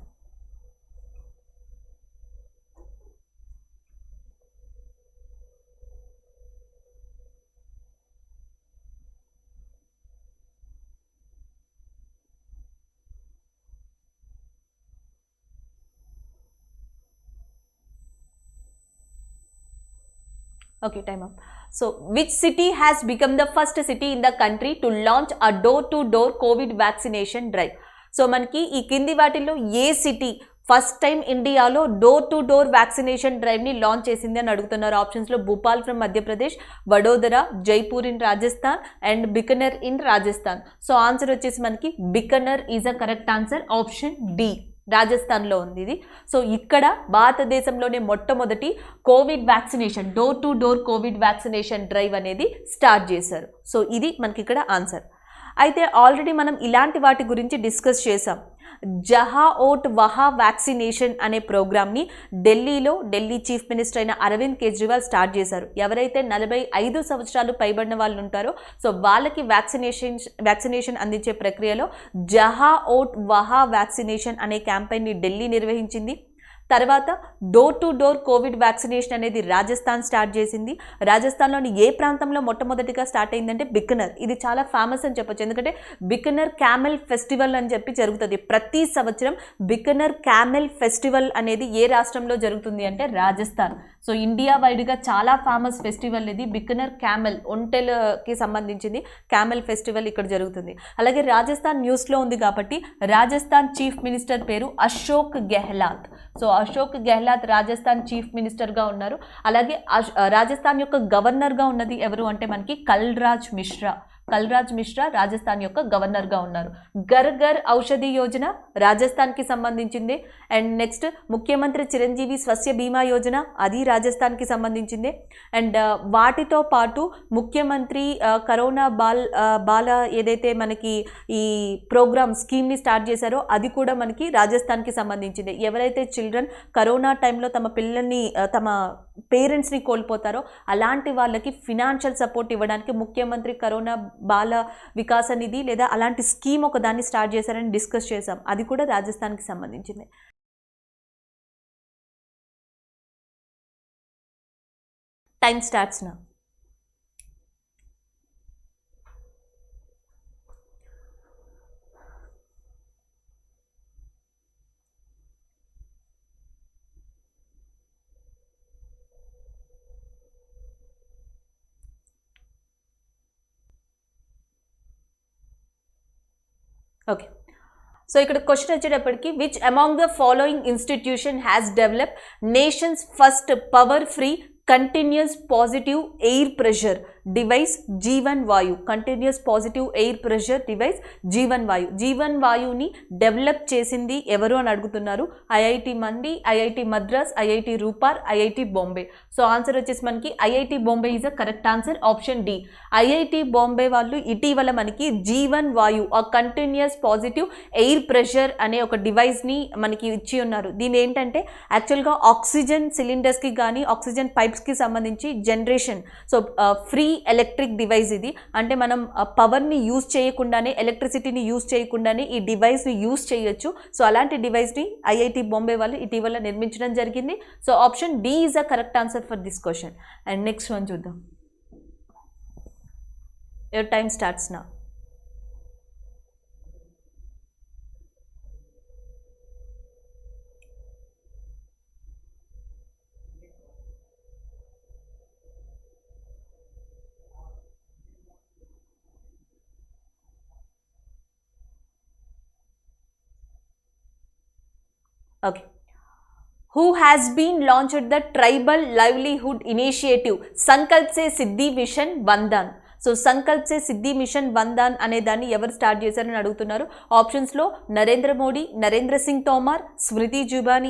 Okay, time up. So, which city has become the first city in the country to launch a door-to-door COVID vaccination drive? So, మనకి ఈ కింది వాటిల్లో ఏ city first time ఇండియాలో door to door vaccination డ్రైవ్ని launch చేసింది అని అడుగుతున్నారు. ఆప్షన్స్లో Bhupal from Madhya Pradesh, Vadodara, Jaipur in Rajasthan and Bikaner in Rajasthan. So answer వచ్చేసి మనకి Bikaner is a correct answer. Option D, రాజస్థాన్లో ఉంది ఇది. సో ఇక్కడ భారతదేశంలోనే మొట్టమొదటి Covid vaccination door to door Covid vaccination drive అనేది స్టార్ట్ చేశారు. సో ఇది మనకి ఇక్కడ ఆన్సర్. అయితే ఆల్రెడీ మనం ఇలాంటి వాటి గురించి డిస్కస్ చేసాం. జహా ఓట్ వహా వ్యాక్సినేషన్ అనే ప్రోగ్రామ్ని ఢిల్లీలో ఢిల్లీ చీఫ్ మినిస్టర్ అయిన అరవింద్ కేజ్రీవాల్ స్టార్ట్ చేశారు. ఎవరైతే 45 సంవత్సరాలు పైబడిన వాళ్ళు ఉంటారో సో వాళ్ళకి వ్యాక్సినేషన్ అందించే ప్రక్రియలో జహా ఓట్ వహా వ్యాక్సినేషన్ అనే క్యాంపెయిన్ని ఢిల్లీ నిర్వహించింది. తర్వాత door to door Covid vaccination అనేది రాజస్థాన్ స్టార్ట్ చేసింది. రాజస్థాన్లోని ఏ ప్రాంతంలో మొట్టమొదటిగా స్టార్ట్ అయిందంటే బికనర్. ఇది చాలా ఫేమస్ అని చెప్పొచ్చు, ఎందుకంటే బికనర్ క్యామెల్ ఫెస్టివల్ అని చెప్పి జరుగుతుంది. ప్రతి సంవత్సరం బికనర్ క్యామెల్ ఫెస్టివల్ అనేది ఏ రాష్ట్రంలో జరుగుతుంది అంటే రాజస్థాన్. సో ఇండియా వైడ్గా చాలా ఫేమస్ ఫెస్టివల్ ఇది. బికనర్ క్యామెల్, ఒంటెలకి సంబంధించింది క్యామెల్ ఫెస్టివల్ ఇక్కడ జరుగుతుంది. అలాగే రాజస్థాన్ న్యూస్లో ఉంది కాబట్టి రాజస్థాన్ చీఫ్ మినిస్టర్ పేరు అశోక్ గెహ్లాట్. సో అశోక్ గెహ్లాట్ రాజస్థాన్ చీఫ్ మినిస్టర్గా ఉన్నారు. అలాగే రాజస్థాన్ యొక్క గవర్నర్గా ఉన్నది ఎవరు అంటే మనకి కల్రాజ్ మిశ్రా. కల్రాజ్ మిశ్రా రాజస్థాన్ యొక్క గవర్నర్గా ఉన్నారు. ఘర్ ఘర్ ఔషధి యోజన రాజస్థాన్కి సంబంధించింది. అండ్ నెక్స్ట్ ముఖ్యమంత్రి చిరంజీవి స్వస్య బీమా యోజన, అది రాజస్థాన్కి సంబంధించింది. అండ్ వాటితో పాటు ముఖ్యమంత్రి కరోనా బాల ఏదైతే మనకి ఈ ప్రోగ్రామ్ స్కీమ్ని స్టార్ట్ చేశారో అది కూడా మనకి రాజస్థాన్కి సంబంధించింది. ఎవరైతే చిల్డ్రన్ కరోనా టైంలో తమ పిల్లల్ని తమ పేరెంట్స్ని కోల్పోతారో అలాంటి వాళ్ళకి ఫినాన్షియల్ సపోర్ట్ ఇవ్వడానికి ముఖ్యమంత్రి కరోనా బాల వికాస నిధి లేదా అలాంటి స్కీమ్ ఒక దాన్ని స్టార్ట్ చేశారని డిస్కస్ చేసాం. అది కూడా రాజస్థాన్కి సంబంధించింది. టైం స్టార్ట్స్ నా. ఓకే, సో ఇక్కడ క్వశ్చన్ వచ్చేటప్పటికి which among the following institution has develop nations first power free continuous positive air pressure device Jeevan Vayu. Continuous positive air pressure device Jeevan Vayu. Jeevan వాయుని డెవలప్ చేసింది ఎవరు అని అడుగుతున్నారు. IIT Mandi, IIT Madras, IIT Ropar, IIT Bombay. So answer వచ్చేసి మనకి IIT Bombay is a correct answer. Option D. IIT Bombay వాళ్ళు ఇటీవల మనకి జీవన్ వాయు ఆ కంటిన్యూస్ పాజిటివ్ ఎయిర్ ప్రెషర్ అనే ఒక డివైస్ని మనకి ఇచ్చి ఉన్నారు. దీని ఏంటంటే యాక్చువల్గా ఆక్సిజన్ సిలిండర్స్కి కానీ ఆక్సిజన్ పైప్స్కి సంబంధించి generation, so free electric device ఇది. అంటే మనం పవర్ని యూజ్ చేయకుండానే, ఎలక్ట్రిసిటీని యూజ్ చేయకుండానే ఈ డివైస్ని యూజ్ చేయొచ్చు. సో అలాంటి డివైస్ని ఐఐటి బాంబే వాళ్ళు ఇటీవల నిర్మించడం జరిగింది. So option D is a correct answer for this question. And next one చూద్దాం. యువర్ టైమ్ స్టార్ట్స్ నా. Okay. Who has been launched the Tribal Livelihood Initiative Sankalp Se Siddhi Mission Vandan? So Sankalp Se Siddhi mission వందాన్ అనే దాన్ని ఎవరు start చేశారని అడుగుతున్నారు. ఆప్షన్స్లో Narendra Modi, Narendra Singh Tomar, Smriti Zubin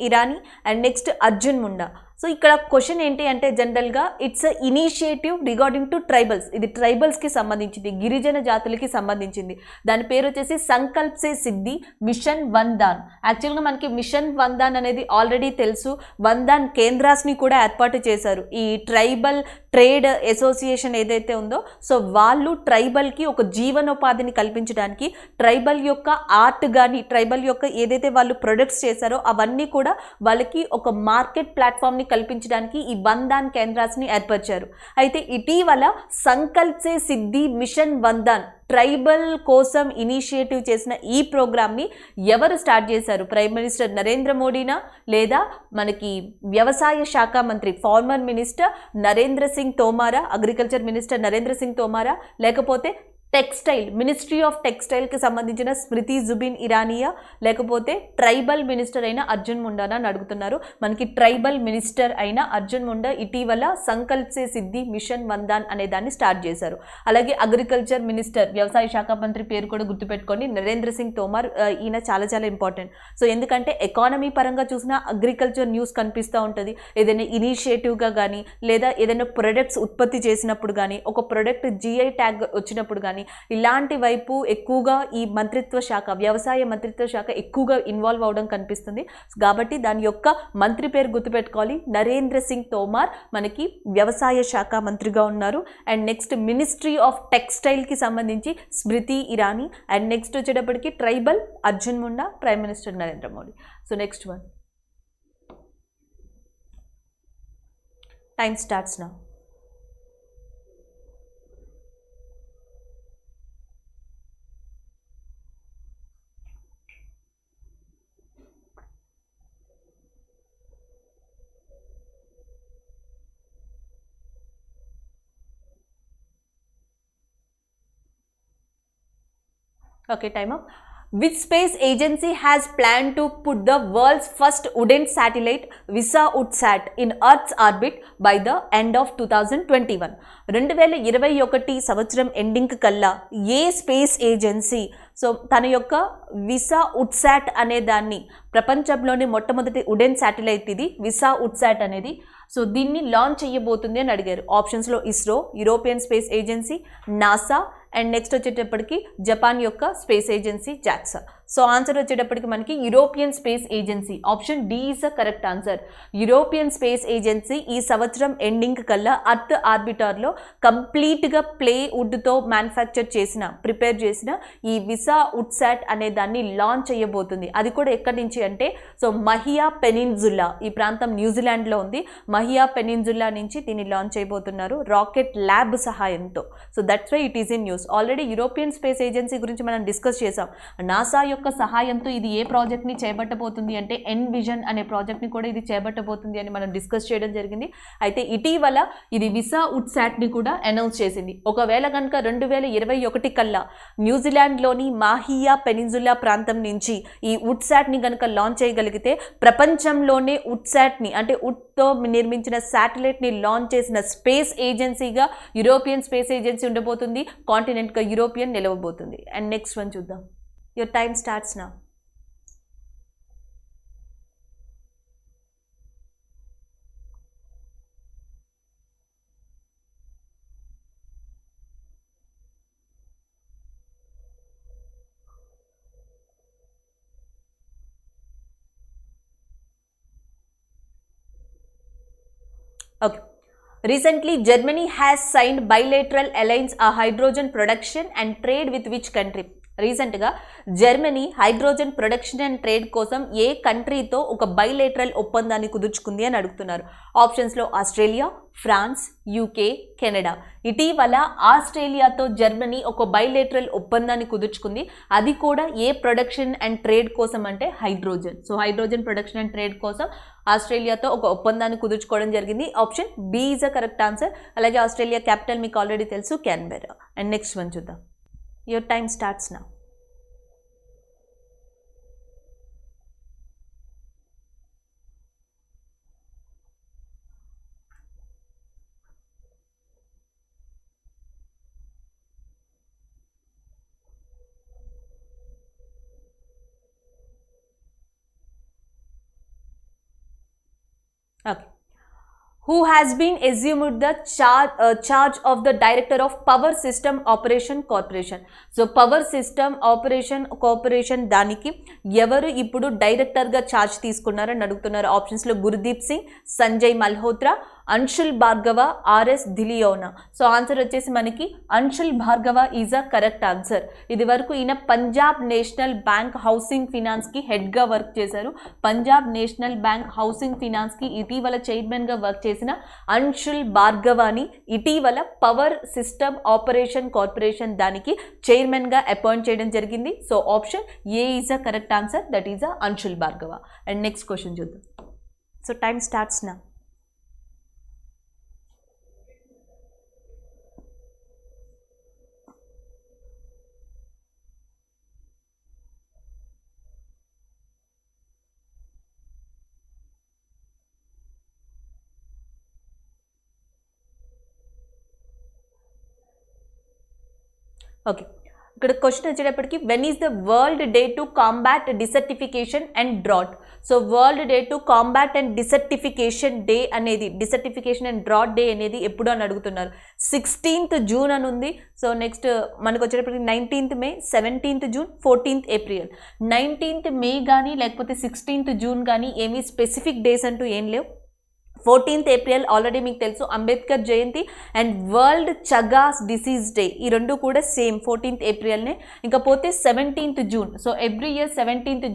Irani and next Arjun Munda. So ఇక్కడ question ఏంటి అంటే జనరల్గా it's initiative regarding to tribals, ఇది ట్రైబల్స్కి సంబంధించింది, గిరిజన జాతులకి సంబంధించింది. దాని పేరు వచ్చేసి సంకల్ప్ సే సిద్ధి మిషన్ వందాన్. యాక్చువల్గా మనకి మిషన్ వందాన్ అనేది ఆల్రెడీ తెలుసు, వందాన్ కేంద్రాస్ని కూడా ఏర్పాటు చేశారు. ఈ ట్రైబల్ ట్రేడ్ అసోసియేషన్ ఏదైతే ఉందో సో వాళ్ళు ట్రైబల్కి ఒక జీవనోపాధిని కల్పించడానికి, ట్రైబల్ యొక్క ఆర్ట్ కానీ ట్రైబల్ యొక్క ఏదైతే వాళ్ళు ప్రొడక్ట్స్ చేశారో అవన్నీ కూడా వాళ్ళకి ఒక మార్కెట్ ప్లాట్ఫామ్ని కల్పించడానికి ఈ వందాన్ కేంద్రాస్ని ఏర్పరిచారు. అయితే ఇటీవల సంకల్ప్ సే సిద్ధి మిషన్ వందాన్ ట్రైబల్ కోసం ఇనిషియేటివ్ చేసిన ఈ ప్రోగ్రామ్ని ఎవరు స్టార్ట్ చేశారు? ప్రైమ్ మినిస్టర్ నరేంద్ర మోడీనా, లేదా మనకి వ్యవసాయ శాఖ మంత్రి farmer minister Narendra Singh Tomar, agriculture minister Narendra Singh Tomar, లేకపోతే టెక్స్టైల్ మినిస్ట్రీ ఆఫ్ టెక్స్టైల్కి సంబంధించిన స్మృతి జుబిన్ ఇరానియా, లేకపోతే ట్రైబల్ మినిస్టర్ అయిన అర్జున్ ముండానా అని అడుగుతున్నారు. మనకి ట్రైబల్ మినిస్టర్ అయిన అర్జున్ ముండా ఇటీవల సంకల్ప్ సే సిద్ధి మిషన్ వందాన్ అనే దాన్ని స్టార్ట్ చేశారు. అలాగే అగ్రికల్చర్ మినిస్టర్ వ్యవసాయ శాఖ మంత్రి పేరు కూడా గుర్తుపెట్టుకోండి, నరేంద్ర సింగ్ తోమార్. ఈయన చాలా చాలా ఇంపార్టెంట్. సో ఎందుకంటే ఎకానమీ పరంగా చూసినా అగ్రికల్చర్ న్యూస్ కనిపిస్తూ ఉంటుంది. ఏదైనా ఇనిషియేటివ్గా కానీ లేదా ఏదైనా ప్రొడక్ట్స్ ఉత్పత్తి చేసినప్పుడు కానీ, ఒక ప్రొడక్ట్ జిఐ ట్యాగ్ వచ్చినప్పుడు కానీ, ఇలాంటి వైపు ఎక్కువగా ఈ మంత్రిత్వ శాఖ, వ్యవసాయ మంత్రిత్వ శాఖ ఎక్కువగా ఇన్వాల్వ్ అవడం కనిపిస్తుంది. కాబట్టి దాని యొక్క మంత్రి పేరు గుర్తుపెట్టుకోవాలి, నరేంద్ర సింగ్ తోమార్ మనకి వ్యవసాయ శాఖ మంత్రిగా ఉన్నారు. అండ్ నెక్స్ట్ మినిస్ట్రీ ఆఫ్ టెక్స్టైల్కి సంబంధించి స్మృతి ఇరానీ. అండ్ నెక్స్ట్ వచ్చేటప్పటికి tribal Arjun Munda, prime minister Narendra Modi. So next one, time starts now. Okay, time up. Which space agency has planned to put the world's first wooden satellite VisaUdsat in Earth's orbit by the end of 2021? 2021 సంవత్సరం ending కల్లా ఏ space agency so తన యొక్క VisaUdsat అనే దాన్ని, ప్రపంచంలోని మొట్టమొదటి wooden satellite ఇది VisaUdsat అనేది, సో దీన్ని లాంచ్ చేయబోతుంది అని అడిగారు. ఆప్షన్స్లో ISRO, European space Agency, NASA, and next వచ్చేటప్పటికి జపాన్ యొక్క స్పేస్ ఏజెన్సీ జాక్సా. సో ఆన్సర్ వచ్చేటప్పటికి మనకి European space Agency, option D is the correct answer. European space Agency ఈ సంవత్సరం ఎండింగ్ కల్లా అర్త్ ఆర్బిటార్లో కంప్లీట్గా ప్లే వుడ్తో మ్యానుఫ్యాక్చర్ చేసిన, ప్రిపేర్ చేసిన ఈ VisaUdsat అనే దాన్ని లాంచ్ చేయబోతుంది. అది కూడా ఎక్కడి నుంచి అంటే సో మహియా పెనిన్జులా, ఈ ప్రాంతం న్యూజిలాండ్లో ఉంది. మహియా పెనిన్జులా నుంచి దీన్ని లాంచ్ చేయబోతున్నారు రాకెట్ ల్యాబ్ సహాయంతో. So that's why it is in news. Already European space Agency గురించి మనం డిస్కస్ చేసాం. నాసా యొక్క సహాయంతో ఇది ఏ ప్రాజెక్ట్ని చేపట్టబోతుంది అంటే ఎన్విజన్ అనే ప్రాజెక్ట్ని కూడా ఇది చేపట్టబోతుంది అని మనం డిస్కస్ చేయడం జరిగింది. అయితే ఇటీవల ఇది VisaUdsatని కూడా అనౌన్స్ చేసింది. ఒకవేళ కనుక 2021 కల్లా న్యూజిలాండ్లోని మాహియా పెనిన్జులా ప్రాంతం నుంచి ఈ ఉడ్సాట్ని కనుక లాంచ్ చేయగలిగితే ప్రపంచంలోనే ఉడ్సాట్ని అంటే వుడ్తో నిర్మించిన శాటిలైట్ని లాంచ్ చేసిన స్పేస్ ఏజెన్సీగా యూరోపియన్ స్పేస్ ఏజెన్సీ ఉండబోతుంది. కాంటినెంట్గా యూరోపియన్ నిలవబోతుంది. అండ్ నెక్స్ట్ వన్ చూద్దాం. Your time starts now. Okay. Recently, Germany has signed bilateral alliance on hydrogen production and trade with which country? రీసెంట్గా Germany hydrogen production and trade కోసం ఏ కంట్రీతో ఒక bilateral ఒప్పందాన్ని కుదుర్చుకుంది అని అడుగుతున్నారు. ఆప్షన్స్లో Australia, France, UK, Canada. ఇటీవల ఆస్ట్రేలియాతో Germany ఒక బైలేటరల్ ఒప్పందాన్ని కుదుర్చుకుంది. అది కూడా ఏ ప్రొడక్షన్ అండ్ ట్రేడ్ కోసం అంటే hydrogen. So hydrogen production and trade కోసం ఆస్ట్రేలియాతో ఒక ఒప్పందాన్ని కుదుర్చుకోవడం జరిగింది. Option B is a correct answer. అలాగే ఆస్ట్రేలియా క్యాపిటల్ మీకు ఆల్రెడీ తెలుసు, క్యాన్బెరా. అండ్ నెక్స్ట్ వన్ చూద్దాం. Your time starts now. Okay. who has been assumed the charge of the director of Power System Operation Corporation. So power system operation corporation దానికి ఎవరు ఇప్పుడు డైరెక్టర్గా charge తీసుకున్నారని అడుగుతున్నారు. ఆప్షన్స్లో Gurdeep Singh, Sanjay Malhotra, Anshul Bhargava, RS Dhillon. So answer వచ్చేసి మనకి Anshul Bhargava is a correct answer. ఇది వరకు ఈయన పంజాబ్ నేషనల్ బ్యాంక్ హౌసింగ్ ఫినాన్స్కి హెడ్గా వర్క్ చేశారు. పంజాబ్ నేషనల్ బ్యాంక్ హౌసింగ్ ఫినాన్స్కి ఇటీవల చైర్మన్గా వర్క్ చేసిన అంశుల్ భార్గవాని ఇటీవల పవర్ సిస్టమ్ ఆపరేషన్ కార్పొరేషన్ దానికి చైర్మన్గా అపాయింట్ చేయడం జరిగింది. So option A is a correct answer, that is a Anshul Bhargava. And next question చూద్దాం. సో టైమ్ స్టార్ట్స్ నా. ఓకే, ఇక్కడ క్వశ్చన్ వచ్చేటప్పటికి when is the world day to combat desertification and drought. So world day to combat and desertification day అనేది, desertification and drought day అనేది ఎప్పుడు అని అడుగుతున్నారు. 16th June అని ఉంది. సో నెక్స్ట్ మనకు వచ్చేటప్పటికి 19th మే, 17th June, 14th April. 19th మే కానీ లేకపోతే 16th జూన్ కానీ ఏమీ స్పెసిఫిక్ డేస్ అంటూ ఏం లేవు. 14th ఏప్రిల్ ఆల్రెడీ మీకు తెలుసు Ambedkar Jayanti and world Chagas disease day, ఈ రెండు కూడా సేమ్ 14th ఏప్రిల్నే. ఇంకా పోతే 17th June. So every year 17th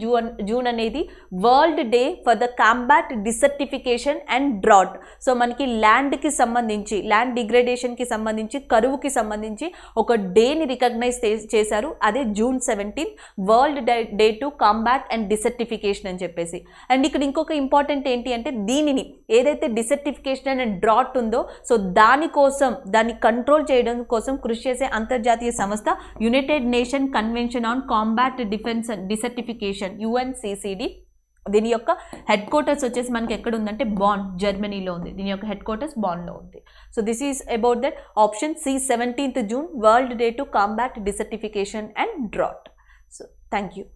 June అనేది world day for the combat desertification and drought. So మనకి ల్యాండ్కి సంబంధించి, ల్యాండ్ డిగ్రేడేషన్కి సంబంధించి, కరువుకి సంబంధించి ఒక డేని రికగ్నైజ్ చేశారు. అదే June 17th world day to combat and desertification అని చెప్పేసి. అండ్ ఇక్కడ ఇంకొక ఇంపార్టెంట్ ఏంటి అంటే దీనిని ఏదైతే డిసర్టిఫికేషన్ అండ్ డ్రాట్ ఉందో సో దానికోసం, దాన్ని కంట్రోల్ చేయడం కోసం కృషి చేసే అంతర్జాతీయ సంస్థ united nation convention on combat defence desertification, UNCCD. దీని యొక్క హెడ్ క్వార్టర్స్ వచ్చేసి మనకి ఎక్కడ ఉందంటే బాండ్, జర్మనీలో ఉంది. దీని యొక్క హెడ్ క్వార్టర్స్ బాండ్లో ఉంది. So this is about that. Option C 17th June world day to combat desertification and drought. So thank you.